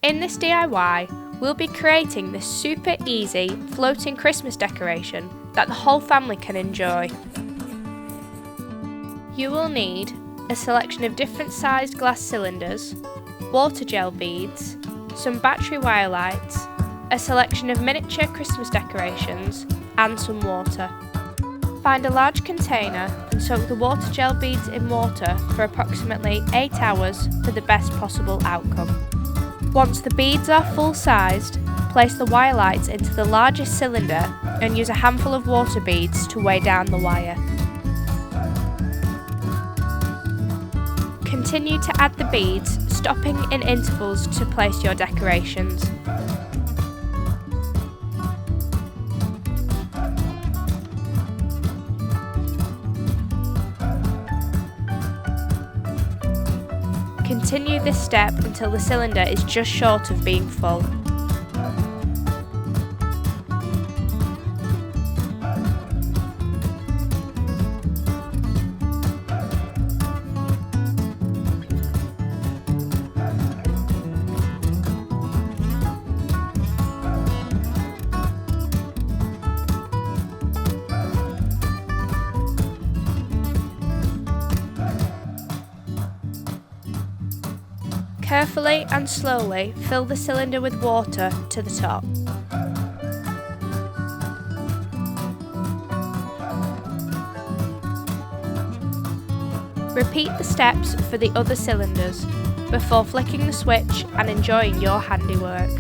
In this DIY, we'll be creating this super easy floating Christmas decoration that the whole family can enjoy. You will need a selection of different sized glass cylinders, water gel beads, some battery wire lights, a selection of miniature Christmas decorations, and some water. Find a large container and soak the water gel beads in water for approximately 8 hours for the best possible outcome. Once the beads are full-sized, place the wire lights into the largest cylinder and use a handful of water beads to weigh down the wire. Continue to add the beads, stopping in intervals to place your decorations. Continue this step until the cylinder is just short of being full. Carefully and slowly fill the cylinder with water to the top. Repeat the steps for the other cylinders before flicking the switch and enjoying your handiwork.